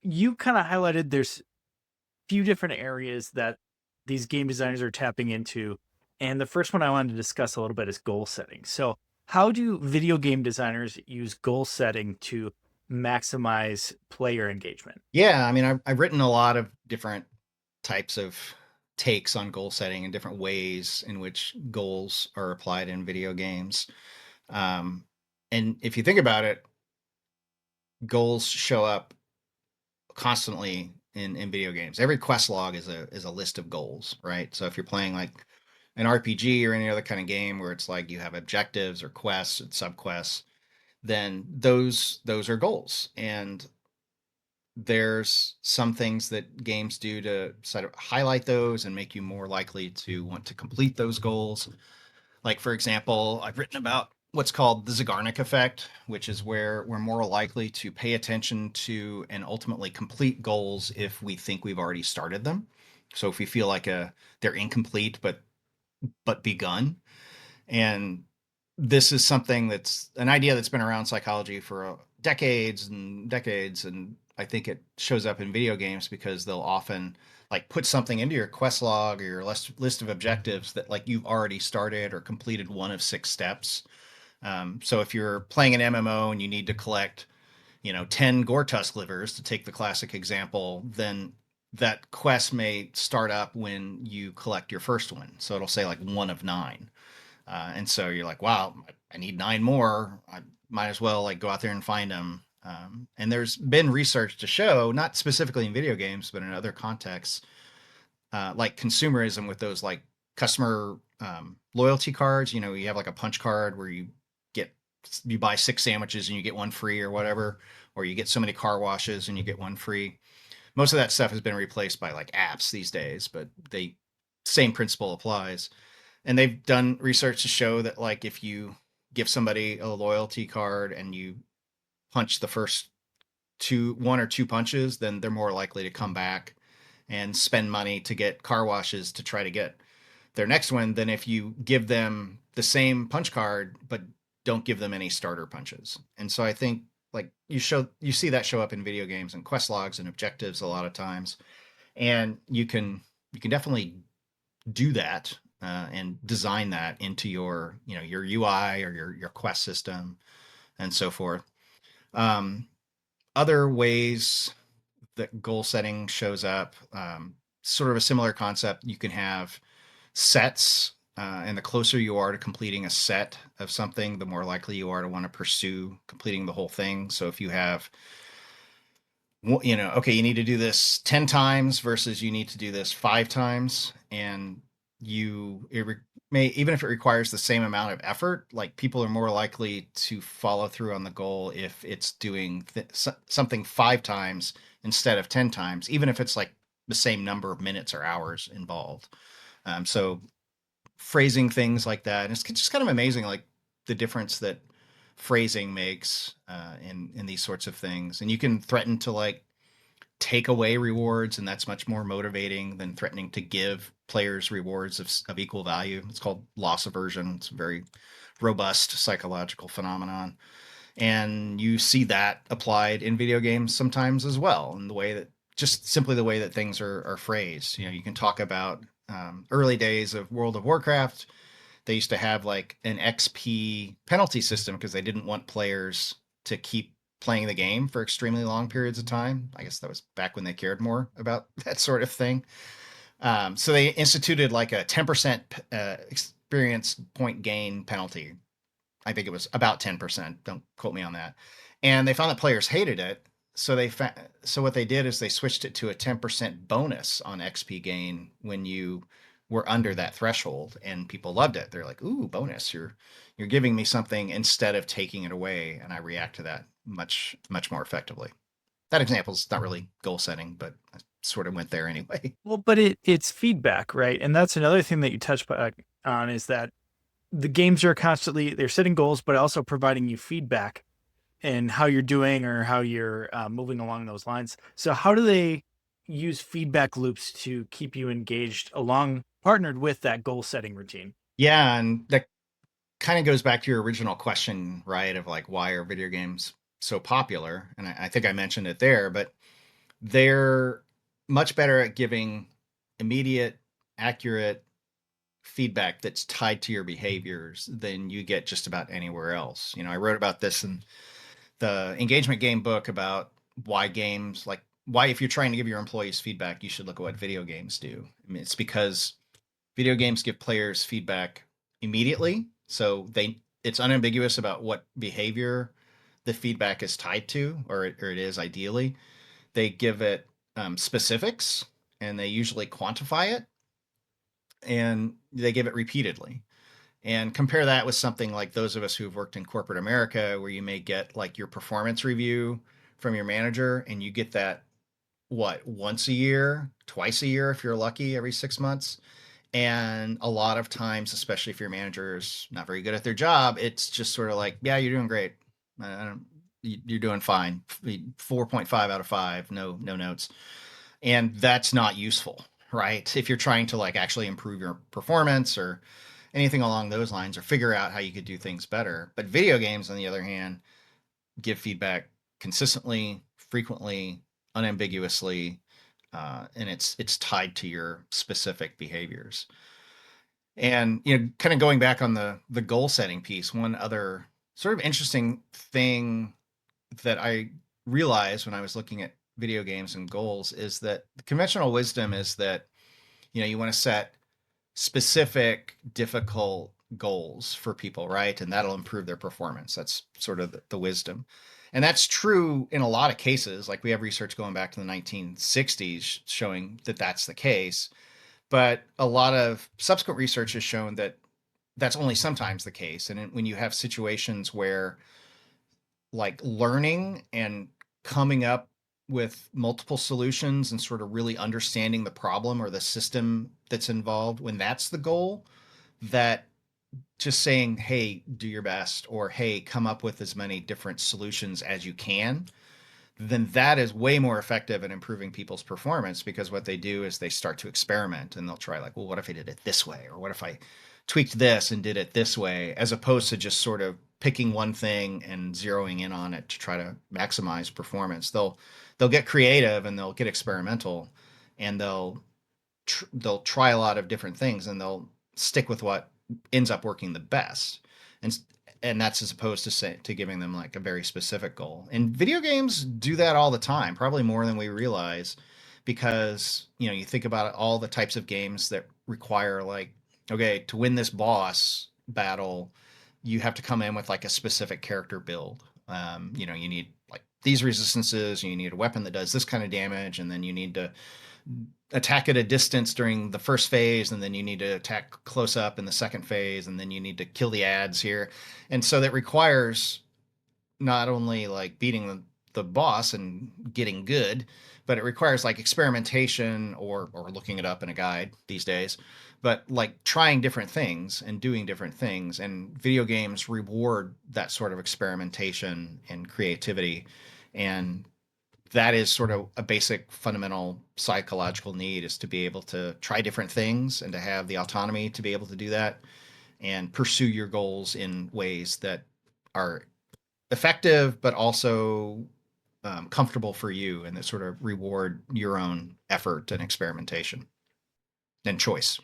you kind of highlighted there's a few different areas that these game designers are tapping into. And the first one I wanted to discuss a little bit is goal setting. So, how do video game designers use goal setting to maximize player engagement? Yeah, I mean, I've written a lot of different types of takes on goal setting and different ways in which goals are applied in video games. Um, and if you think about it, goals show up constantly in video games. Every quest log is a list of goals, right? So if you're playing like an RPG or any other kind of game where it's like you have objectives or quests and subquests, then those are goals. And there's some things that games do to sort of highlight those and make you more likely to want to complete those goals. Like, for example, I've written about what's called the Zygarnik effect, which is where we're more likely to pay attention to and ultimately complete goals if we think we've already started them. So if we feel like they're incomplete but begun. And this is something that's an idea that's been around psychology for decades and decades, and I think it shows up in video games because they'll often like put something into your quest log or your list of objectives that like you've already started or completed one of six steps. So if you're playing an MMO and you need to collect, 10 gore tusk livers, to take the classic example, then that quest may start up when you collect your first one. So it'll say like one of nine. And so you're like, wow, I need nine more. I might as well like go out there and find them. And there's been research to show, not specifically in video games, but in other contexts, like consumerism with those like customer loyalty cards. You have like a punch card where get you buy six sandwiches and you get one free or whatever, or you get so many car washes and you get one free. Most of that stuff has been replaced by like apps these days, but they same principle applies. And they've done research to show that like if you give somebody a loyalty card and you punch the first one or two punches, then they're more likely to come back and spend money to get car washes to try to get their next one than if you give them the same punch card but don't give them any starter punches. And so I think like you see that show up in video games and quest logs and objectives a lot of times. And you can definitely do that and design that into your UI or your quest system and so forth. Um, Other ways that goal setting shows up, sort of a similar concept. You can have sets, and the closer you are to completing a set of something, the more likely you are to want to pursue completing the whole thing. So if you have okay, you need to do this 10 times versus you need to do this 5 times. And may, even if it requires the same amount of effort, like people are more likely to follow through on the goal if it's doing something 5 times instead of 10 times, even if it's like the same number of minutes or hours involved. So phrasing things like that. And it's just kind of amazing, like the difference that phrasing makes in these sorts of things. And you can threaten to like take away rewards, and that's much more motivating than threatening to give players rewards of equal value. It's called loss aversion. It's a very robust psychological phenomenon. And you see that applied in video games sometimes as well, in the way that just simply the way that things are phrased. You can talk about early days of World of Warcraft. They used to have like an XP penalty system because they didn't want players to keep playing the game for extremely long periods of time. I guess that was back when they cared more about that sort of thing. So they instituted like a 10% experience point gain penalty. I think it was about 10%. Don't quote me on that. And they found that players hated it. So what they did is they switched it to a 10% bonus on XP gain when you were under that threshold, and people loved it. They're like, "Ooh, bonus! You're giving me something instead of taking it away," and I react to that much more effectively. That example's not really goal setting, but I sort of went there anyway. Well, but it's feedback, right? And that's another thing that you touch back on is that the games are constantly they're setting goals, but also providing you feedback and how you're doing or how you're moving along those lines. So how do they use feedback loops to keep you engaged along partnered with that goal setting routine? Yeah, and that kind of goes back to your original question, right? Of like, why are video games so popular? And I think I mentioned it there, but they're much better at giving immediate, accurate feedback that's tied to your behaviors than you get just about anywhere else. You know, I wrote about this in the engagement game book about why games like why if you're trying to give your employees feedback, you should look at what video games do. I mean, it's because video games give players feedback immediately, so they it's unambiguous about what behavior the feedback is tied to, or it is ideally. They give it specifics, and they usually quantify it, and they give it repeatedly. And compare that with something like those of us who've worked in corporate America, where you may get like your performance review from your manager, and you get that what once a year, twice a year if you're lucky, every 6 months. And a lot of times, especially if your manager is not very good at their job, it's just sort of like, yeah, you're doing great. I don't, you're doing fine. 4.5 out of 5, no notes. And that's not useful, right? If you're trying to like actually improve your performance or anything along those lines, or figure out how you could do things better. But video games, on the other hand, give feedback consistently, frequently, unambiguously, and it's tied to your specific behaviors. And you know, kind of going back on the goal setting piece, one other sort of interesting thing that I realized when I was looking at video games and goals is that the conventional wisdom is that you know you want to set specific, difficult goals for people, right? And that'll improve their performance. That's sort of the wisdom. And that's true in a lot of cases. Like we have research going back to the 1960s showing that that's the case. But a lot of subsequent research has shown that that's only sometimes the case. And when you have situations where like learning and coming up with multiple solutions and sort of really understanding the problem or the system that's involved, when that's the goal, that just saying, hey, do your best, or hey, come up with as many different solutions as you can, then that is way more effective at improving people's performance, because what they do is they start to experiment and they'll try like, well, what if I did it this way? Or what if I tweaked this and did it this way, as opposed to just sort of picking one thing and zeroing in on it to try to maximize performance. They'll get creative and they'll get experimental, and they'll try a lot of different things, and they'll stick with what ends up working the best. And that's as opposed to giving them like a very specific goal. And video games do that all the time, probably more than we realize, because you know you think about all the types of games that require like, okay, to win this boss battle, you have to come in with like a specific character build. You know, you need like these resistances, you need a weapon that does this kind of damage, and then you need to attack at a distance during the first phase, and then you need to attack close up in the second phase, and then you need to kill the ads here. And so that requires not only like beating the boss and getting good, but it requires like experimentation, or looking it up in a guide these days, but like trying different things and doing different things. And video games reward that sort of experimentation and creativity. And that is sort of a basic fundamental psychological need, is to be able to try different things and to have the autonomy to be able to do that and pursue your goals in ways that are effective, but also comfortable for you, and that sort of reward your own effort and experimentation and choice.